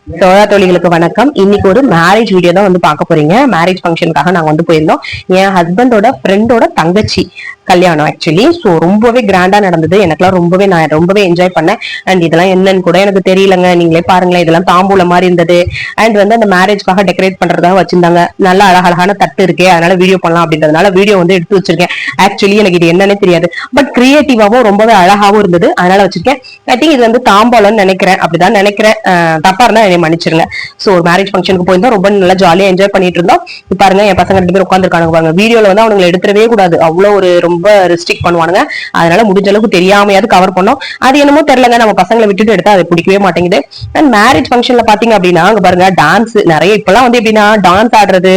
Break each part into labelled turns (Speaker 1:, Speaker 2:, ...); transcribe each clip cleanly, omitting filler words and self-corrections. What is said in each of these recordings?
Speaker 1: சோழா தோழிகளுக்கு வணக்கம். இன்னைக்கு ஒரு மேரேஜ் வீடியோ தான் வந்து பார்க்க போறீங்க. மேரேஜ் ஃபங்க்ஷனுக்காக நாங்க வந்து போயிருந்தோம். என் ஹஸ்பண்டோட ஃப்ரெண்டோட தங்கச்சி கல்யாணம் ஆக்சுவலி. ஸோ ரொம்பவே கிராண்டா நடந்தது. எனக்குலாம் நான் ரொம்பவே என்ஜாய் பண்ணேன். அண்ட் இதெல்லாம் என்னன்னு கூட எனக்கு தெரியலங்க. நீங்களே பாருங்களேன், இதெல்லாம் தாம்பூல மாதிரி இருந்தது. அண்ட் வந்து அந்த மேரேஜ்க்காக டெக்கரேட் பண்றதாக வச்சிருந்தாங்க. நல்ல அழகழகான தட்டு இருக்கு, அதனால வீடியோ பண்ணலாம் அப்படின்றதுனால வீடியோ வந்து எடுத்து வச்சிருக்கேன். ஆக்சுவலி எனக்கு இது என்னன்னு தெரியாது, பட் கிரியேட்டிவாவும் ரொம்பவே அழகாவும் இருந்தது, அதனால வச்சிருக்கேன். ஐ திங்க் இது வந்து தாம்பாலம்னு நினைக்கிறேன், அப்படிதான் நினைக்கிறேன். தப்பா இருந்தா என்னை மன்னிச்சிருங்க. சோ ஒரு மேரேஜ் ஃபங்க்ஷனுக்கு போயிருந்தோம், ரொம்ப நல்லா ஜாலியா என்ஜாய் பண்ணிட்டு இருந்தோம். பாருங்க என் பசங்க 2 பேர் உட்காந்துருக்காங்க பாருங்க. வீடியோல வந்து அவங்களை எடுத்துடவே கூடாது, அவ்வளவு ஒரு ரொம்ப ரெஸ்ட்ரிக்ட் பண்ணுவானுங்க. அதனால முடிஞ்ச அளவுக்கு தெரியாமையாவது கவர் பண்ணோம். அது என்னமோ தெரியலங்க, நம்ம பசங்களை விட்டுட்டு எடுத்தா அது பிடிக்கவே மாட்டேங்குது. அண்ட் மேரேஜ் ஃபங்க்ஷன்ல பாத்தீங்க அப்படின்னா அங்க பாருங்க டான்ஸ் நிறைய. இப்பெல்லாம் வந்து எப்படின்னா டான்ஸ் ஆடுறது,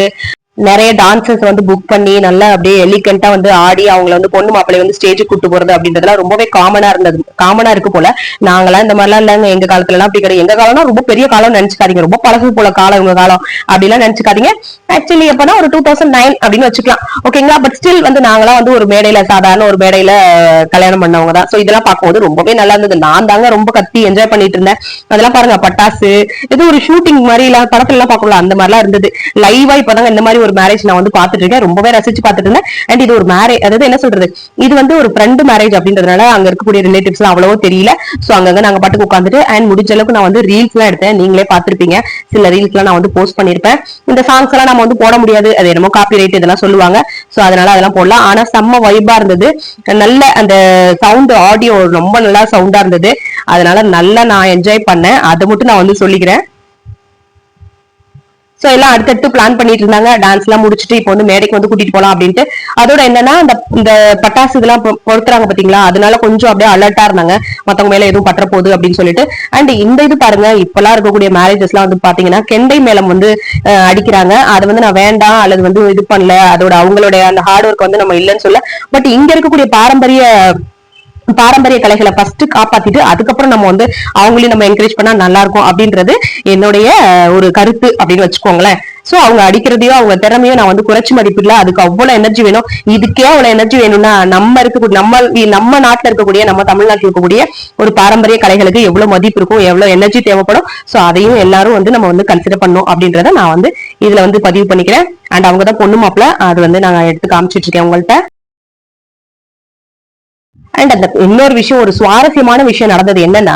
Speaker 1: நிறைய டான்சர்ஸ் வந்து புக் பண்ணி நல்லா அப்படியே எலிகண்டா வந்து ஆடி அவங்களை வந்து பொண்ணு மாப்பிள்ளை வந்து ஸ்டேஜுக்கு கூட்டு போறது அப்படின்றதுலாம் ரொம்பவே காமனா இருந்தது, காமனா இருக்கு போல. நாங்களாம் இந்த மாதிரிலாம் இல்லைங்க. எங்க காலத்துல எல்லாம் அப்படி கிடையாது. எங்க காலம்னா ரொம்ப பெரிய காலம் நினைச்சுக்காதீங்க, ரொம்ப பழசு போல காலம் உங்க காலம் அப்படிலாம் நினைச்சுக்காதீங்க. ஆக்சுவலி எப்பனா ஒரு 2009 அப்படின்னு வச்சுக்கலாம், ஓகேங்களா. பட் ஸ்டில் வந்து நாங்களாம் வந்து ஒரு மேடையில, சாதாரண ஒரு மேடையில கல்யாணம் பண்ணவங்க தான். சோ இதெல்லாம் பார்க்கும்போது ரொம்பவே நல்லா இருந்தது. நான் தாங்க ரொம்ப கத்தி என்ஜாய் பண்ணிட்டு இருந்தேன். அதெல்லாம் பாருங்க, பட்டாசு, ஏதோ ஒரு ஷூட்டிங் மாதிரி எல்லாம் படத்துல எல்லாம் பார்க்கலாம், அந்த மாதிரிலாம் இருந்தது. லைவா இப்பதாங்க இந்த மாதிரி ஒரு மேரேஜ் நான் வந்து பாத்துட்டு இருக்கேன். ரொம்பவே ரசிச்சு பாத்துட்டு இருந்தேன். அண்ட் இது ஒரு மேரேஜ், அதாவது என்ன சொல்றது, இது வந்து ஒரு ஃப்ரெண்ட் மேரேஜ் அப்படின்றதுனால அங்க இருக்கக்கூடிய ரிலேட்டிவ்ஸ் எல்லாம் அவ்வளவோ தெரியல. சோ அங்கங்க நாங்க பாட்டுக்கு உட்காந்துட்டு அண்ட் முடிஞ்ச அளவுக்கு நான் வந்து ரீல்ஸ் எல்லாம் எடுத்தேன். நீங்களே பாத்திருப்பீங்க, சில ரீல்ஸ் எல்லாம் நான் வந்து போஸ்ட் பண்ணிருப்பேன். இந்த சாங்ஸ் எல்லாம் நம்ம வந்து போட முடியாது, அது என்னமோ காப்பி ரைட் இதெல்லாம் சொல்லுவாங்க. சோ அதனால அதெல்லாம் போடலாம். ஆனா செம்ம வைபா இருந்தது. நல்ல அந்த சவுண்ட், ஆடியோ ரொம்ப நல்லா சவுண்டா இருந்தது. அதனால நல்லா நான் என்ஜாய் பண்ணேன், அதை மட்டும் நான் வந்து சொல்லிக்கிறேன். சோ எல்லாம் அடுத்தடுத்து பிளான் பண்ணிட்டு இருந்தாங்க. டான்ஸ் எல்லாம் முடிச்சுட்டு இப்போ வந்து மேடைக்கு வந்து கூட்டிட்டு போலாம் அப்படின்ட்டு. அதோட என்னன்னா இந்த பட்டாசு இதெல்லாம் பொறுத்துறாங்க பாத்தீங்களா, அதனால கொஞ்சம் அப்படியே அலர்ட்டா இருந்தாங்க, மத்தவங்க மேல எதுவும் பற்ற போகுது அப்படின்னு சொல்லிட்டு. அண்ட் இந்த இது பாருங்க, இப்பெல்லாம் இருக்கக்கூடிய மேரேஜஸ் எல்லாம் வந்து பாத்தீங்கன்னா கெண்டை மேளம் வந்து அடிக்கிறாங்க. அது வந்து நான் வேண்டாம் அல்லது வந்து இது பண்ணல, அதோட அவங்களுடைய அந்த ஹார்ட் ஒர்க் வந்து நம்ம இல்லைன்னு சொல்ல. பட் இங்க இருக்கக்கூடிய பாரம்பரிய கலைகளை ஃபர்ஸ்ட் காப்பாத்திட்டு அதுக்கப்புறம் நம்ம வந்து அவங்களையும் நம்ம என்கரேஜ் பண்ணா நல்லா இருக்கும் அப்படின்றது என்னுடைய ஒரு கருத்து அப்படின்னு வச்சுக்கோங்களேன். சோ அவங்க அடிக்கிறதையோ அவங்க திறமையோ நான் வந்து குறைச்சு மதிப்பிடல. அதுக்கு அவ்வளவு எனர்ஜி வேணும். இதுக்கே அவ்வளவு எனர்ஜி வேணும்னா நம்ம நாட்டுல இருக்கக்கூடிய, நம்ம தமிழ்நாட்டில் இருக்கக்கூடிய ஒரு பாரம்பரிய கலைகளுக்கு எவ்வளவு மதிப்பு இருக்கும், எவ்வளவு எனர்ஜி தேவைப்படும். சோ அதையும் எல்லாரும் வந்து நம்ம வந்து கன்சிடர் பண்ணணும் அப்படின்றத நான் வந்து இதுல வந்து பதிவு பண்ணிக்கிறேன். அண்ட் அவங்கதான் பொண்ணு மாப்பிள்ள, அது வந்து நான் எடுத்து காமிச்சிட்டு இருக்கேன் உங்கள்கிட்ட. அண்ட் அந்த இன்னொரு விஷயம், ஒரு சுவாரஸ்யமான விஷயம் நடந்தது என்னன்னா,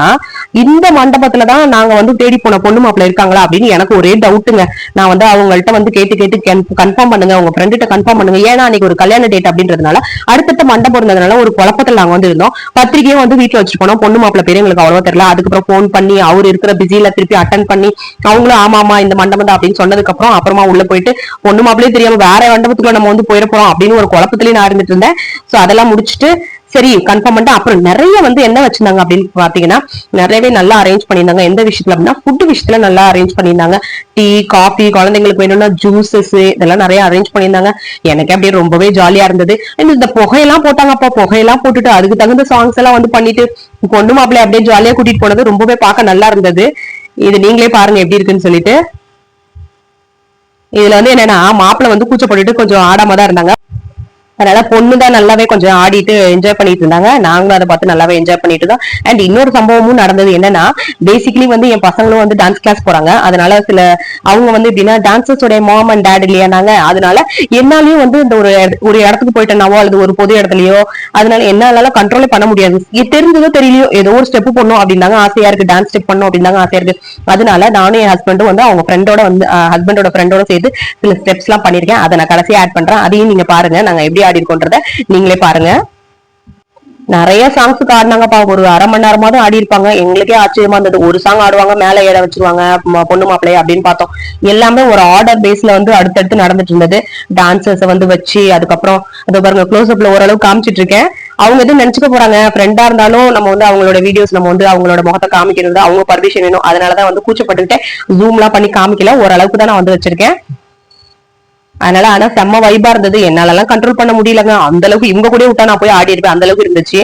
Speaker 1: இந்த மண்டபத்துலதான் நாங்க வந்து தேடி போன பொண்ணு மாப்பிள்ள இருக்காங்களா அப்படின்னு எனக்கு ஒரே டவுட்டுங்க. நான் வந்து அவங்கள்ட்ட வந்து கேட்டு கன்ஃபார்ம் பண்ணுங்க, உங்க ஃப்ரெண்ட்ட கன்ஃபார்ம் பண்ணுங்க. ஏன்னா அன்னைக்கு ஒரு கல்யாண டேட் அப்படின்றதுனால அடுத்த மண்டபம் இருந்ததுனால ஒரு குழப்பத்தில் நாங்க வந்து இருந்தோம். பத்திரிகையும் வந்து வீட்டுல வச்சுட்டு போனோம். பொண்ணு மாப்பிள்ள பேரு எங்களுக்கு அவ்வளவா தெரியல. அதுக்கப்புறம் போன் பண்ணி அவர் இருக்கிற பிஸியில திருப்பி அட்டன் பண்ணி அவங்களும் ஆமா இந்த மண்டபம் தான் அப்படின்னு சொன்னதுக்கு அப்புறமா உள்ள போயிட்டு பொண்ணு மாப்பிள்ளையே தெரியாம வேற மண்டபத்துக்குள்ள நம்ம வந்து போயிட போறோம் அப்படின்னு ஒரு குழப்பத்திலேயே நான் இருந்துட்டு இருந்தேன். சோ அதெல்லாம் முடிச்சுட்டு சரி கன்ஃபார்ம் பண்ணிட்டு அப்புறம் நிறைய வந்து என்ன வச்சிருந்தாங்க அப்படின்னு பாத்தீங்கன்னா, நிறையவே நல்லா அரேஞ்ச் பண்ணியிருந்தாங்க. எந்த விஷயத்துல அப்படின்னா ஃபுட் விஷயத்துல நல்லா அரேஞ்ச் பண்ணியிருந்தாங்க. டீ, காஃபி, குழந்தைங்களுக்கு வேணும்னா ஜூசஸ், இதெல்லாம் நிறைய அரேஞ்ச் பண்ணியிருந்தாங்க. எனக்கு அப்படியே ரொம்பவே ஜாலியா இருந்தது. இந்த புகையெல்லாம் போட்டாங்க. அப்பா புகையெல்லாம் போட்டுட்டு அதுக்கு தகுந்த சாங்ஸ் எல்லாம் வந்து பண்ணிட்டு பொண்ணு மாப்பிள்ளை அப்படியே ஜாலியா கூட்டிட்டு போனது ரொம்பவே பார்க்க நல்லா இருந்தது. இது நீங்களே பாருங்க எப்படி இருக்குன்னு சொல்லிட்டு. இதுல வந்து என்னன்னா மாப்பிள்ளை வந்து கூச்சப்பட்டுட்டு கொஞ்சம் ஆடாம தான் இருந்தாங்க. அதனால பொண்ணுதான் நல்லாவே கொஞ்சம் ஆடிட்டு என்ஜாய் பண்ணிட்டு இருந்தாங்க. நாங்களும் அதை பார்த்து நல்லாவே என்ஜாய் பண்ணிட்டு இருந்தோம். அண்ட் இன்னொரு சம்பவமும் நடந்தது என்னன்னா, பேசிக்கலி வந்து என் பசங்களும் வந்து டான்ஸ் கிளாஸ் போறாங்க. அதனால அவங்க வந்து எப்படின்னா டான்சர்ஸோட மாம் அண்ட் டேட் இல்லையா நாங்க, அதனால என்னாலயும் வந்து இந்த ஒரு இடத்துக்கு போயிட்டேனாவோ அல்லது ஒரு பொது இடத்துலயோ, அதனால என்னால கண்ட்ரோலே பண்ண முடியாது. தெரிஞ்சதோ தெரியலையோ ஏதோ ஒரு ஸ்டெப் பண்ணும் அப்படின்னாங்க ஆசையா இருக்கு, டான்ஸ் ஸ்டெப் பண்ணும் அப்படின்னாங்க ஆசையா இருக்கு. அதனால நானும் என் ஹஸ்பண்டும் வந்து அவங்க ஹஸ்பண்டோட ஃப்ரெண்டோட சேர்த்து சில ஸ்டெப்ஸ் எல்லாம் பண்ணிருக்கேன். அதை நான் கடைசியா ஆட் பண்றேன், அதையும் நீங்க பாருங்க. நாங்க எப்படி ஆடி இருக்கோன்றத நீங்களே பாருங்க. நிறைய சாங்ஸுக்கு ஆடினாங்கப்பா, ஒரு அரை மணி நேரமாவது ஆடி இருப்பாங்க. எங்களுக்கே ஆச்சரியமா இருந்தது. ஒரு சாங் ஆடுவாங்க, மேல ஏற வச்சிருவாங்க பொண்ணு மாப்பிள்ளைய அப்படின்னு பார்த்தோம். எல்லாமே ஒரு ஆர்டர் பேஸ்ல வந்து அடுத்தடுத்து நடந்துட்டு இருந்தது. டான்சர்ஸ் வந்து வச்சு அதுக்கப்புறம் அது பாருங்க க்ளோஸ் அப்ல ஓரளவு காமிச்சிட்டு இருக்கேன். அவங்க எதுவும் நினைச்சுக்க போறாங்க, ஃப்ரெண்டா இருந்தாலும் நம்ம வந்து அவங்களோட வீடியோஸ் நம்ம வந்து அவங்களோட முகத்தை காமிக்கிறது அவங்க பர்மிஷன் வேணும். அதனாலதான் வந்து கூச்சப்பட்டுக்கிட்டு ஜூம் எல்லாம் பண்ணி காமிக்கல, ஓரளவுக்கு தான் நான் வந்து வச்சிருக்கேன். அதனால ஆனா செம்ம வைபா இருந்தது. என்னால எல்லாம் கண்ட்ரோல் பண்ண முடியலங்க. அந்த அளவுக்கு இவங்க கூட விட்டா நான் போய் ஆடி இருப்பேன், அந்த அளவுக்கு இருந்துச்சு.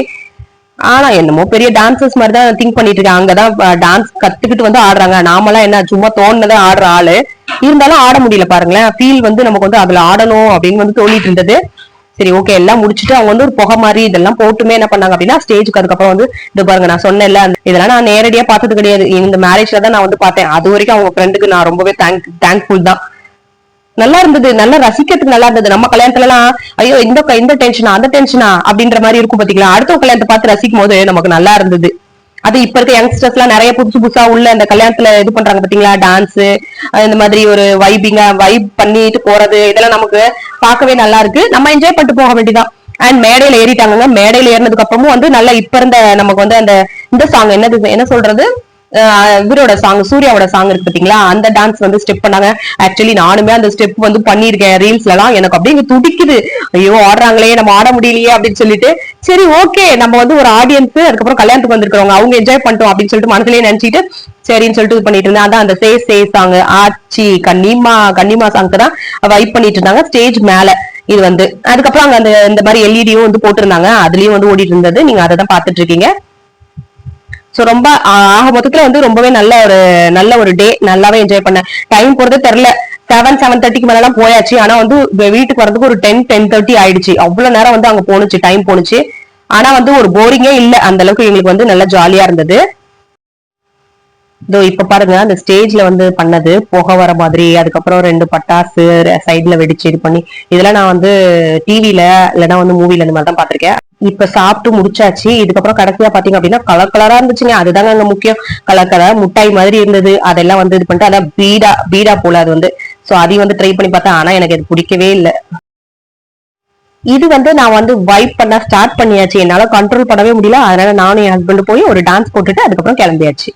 Speaker 1: ஆனா என்னமோ பெரிய டான்சர்ஸ் மாதிரி தான் திங்க் பண்ணிட்டு இருக்கேன். அங்கதான் டான்ஸ் கத்துக்கிட்டு வந்து ஆடுறாங்க. நாமெல்லாம் என்ன சும்மா தோணுனதான் ஆடுற ஆளு, இருந்தாலும் ஆட முடியல பாருங்களேன். ஃபீல் வந்து நமக்கு வந்து அதுல ஆடணும் அப்படின்னு வந்து தோணிட்டு இருந்தது. சரி ஓகே எல்லாம் முடிச்சுட்டு அவங்க வந்து ஒரு புகை மாதிரி இதெல்லாம் போட்டுமே என்ன பண்ணாங்க அப்படின்னா ஸ்டேஜுக்கு அதுக்கப்புறம் வந்து இது பாருங்க நான் சொன்னேன்ல இதெல்லாம் நான் நேரடியா பார்த்தது கிடையாது, இந்த மேரேஜ்ல தான் நான் வந்து பார்த்தேன். அது வரைக்கும் அவங்க ஃப்ரெண்டுக்கு நான் ரொம்பவே தேங்க்ஃபுல் தான். நல்லா இருந்தது, நல்லா ரசிக்கிறதுக்கு நல்லா இருந்தது. நம்ம கல்யாணத்துல எல்லாம் ஐயோ இந்த டென்ஷனா அந்த டென்ஷனா அப்படின்ற மாதிரி இருக்கும் பாத்தீங்களா, அடுத்த கல்யாணத்தை பார்த்து ரசிக்கும் போது நமக்கு நல்லா இருந்தது. அது இப்ப இருக்க யங்ஸ்டர்ஸ் எல்லாம் நிறைய புதுசு புதுசா உள்ள அந்த கல்யாணத்துல இது பண்றாங்க பாத்தீங்களா, டான்ஸ் இந்த மாதிரி ஒரு வைப் பண்ணிட்டு போறது, இதெல்லாம் நமக்கு பார்க்கவே நல்லா இருக்கு. நம்ம என்ஜாய் பண்ணிட்டு போக வேண்டியதான். அண்ட் மேடையில ஏறிட்டாங்க, மேடையில ஏறினதுக்கு அப்புறமும் வந்து நல்லா இப்ப இருந்த நமக்கு வந்து அந்த இந்த சாங் என்ன சொல்றது, இவரோட சாங் சூர்யாவோட சாங் இருக்கு பாத்தீங்களா, அந்த டான்ஸ் வந்து ஸ்டெப் பண்ணாங்க. ஆக்சுவலி நானுமே அந்த ஸ்டெப் வந்து பண்ணிருக்கேன் ரீல்ஸ்ல எல்லாம். எனக்கு அப்படியே துடிக்குது, ஐயோ ஆடுறாங்களே நம்ம ஆட முடியலையே அப்படின்னு சொல்லிட்டு. சரி ஓகே நம்ம வந்து ஒரு ஆடியன்ஸ், அதுக்கப்புறம் கல்யாணத்துக்கு வந்திருக்கிறவங்க, அவங்க என்ஜாய் பண்ணிட்டோம் அப்படின்னு சொல்லிட்டு மனசுலயே நினைச்சிட்டு சரின்னு சொல்லிட்டு இது பண்ணிட்டு இருந்தேன். அதான் அந்த சே சாங் ஆச்சி கன்னிமா சாங்க்கு தான் வைப் பண்ணிட்டு இருந்தாங்க ஸ்டேஜ் மேல. இது வந்து அதுக்கப்புறம் அங்க அந்த இந்த மாதிரி எல்இடியும் வந்து போட்டிருந்தாங்க, அதுலயும் வந்து ஓடிட்டு இருந்தது. நீங்க அதை தான் பாத்துட்டு இருக்கீங்க. சோ ரொம்ப ஆக மொத்தத்துல வந்து ரொம்பவே நல்ல ஒரு டே, நல்லாவே என்ஜாய் பண்ணேன். டைம் போறது தெரியல, 7:30 மேல எல்லாம் போயாச்சு. ஆனா வந்து வீட்டுக்கு வரதுக்கு ஒரு 10:30 ஆயிடுச்சு. அவ்வளவு நேரம் வந்து அங்க போனுச்சு, டைம் போனுச்சு. ஆனா வந்து ஒரு போரிங்கே இல்ல, அந்த அளவுக்கு எங்களுக்கு வந்து நல்லா ஜாலியா இருந்தது. இதோ இப்ப பாருங்க அந்த ஸ்டேஜ்ல வந்து பண்ணது புகை வர மாதிரி, அதுக்கப்புறம் 2 பட்டாசு சைட்ல வெடிச்சு இது பண்ணி, இதெல்லாம் நான் வந்து டிவில இல்லைன்னா வந்து மூவில இந்த மாதிரி தான் பாத்திருக்கேன். இப்ப சாப்பிட்டு முடிச்சாச்சு. இதுக்கப்புறம் கடைசியா பாத்தீங்க அப்படின்னா கலர் கலரா இருந்துச்சுங்க, அதுதாங்க அங்க முக்கியம். கலர் கலர் முட்டாய் மாதிரி இருந்தது, அதெல்லாம் வந்து இது பண்ணிட்டு அதான் பீடா போல அது வந்து. சோ அதையும் வந்து ட்ரை பண்ணி பார்த்தேன், ஆனா எனக்கு அது பிடிக்கவே இல்லை. இது வந்து நான் வந்து வைப் பண்ண ஸ்டார்ட் பண்ணியாச்சு, என்னால கண்ட்ரோல் பண்ணவே முடியல. அதனால நானும் என் ஹஸ்பண்ட் போய் ஒரு டான்ஸ் போட்டுட்டு அதுக்கப்புறம் கிளம்பியாச்சு.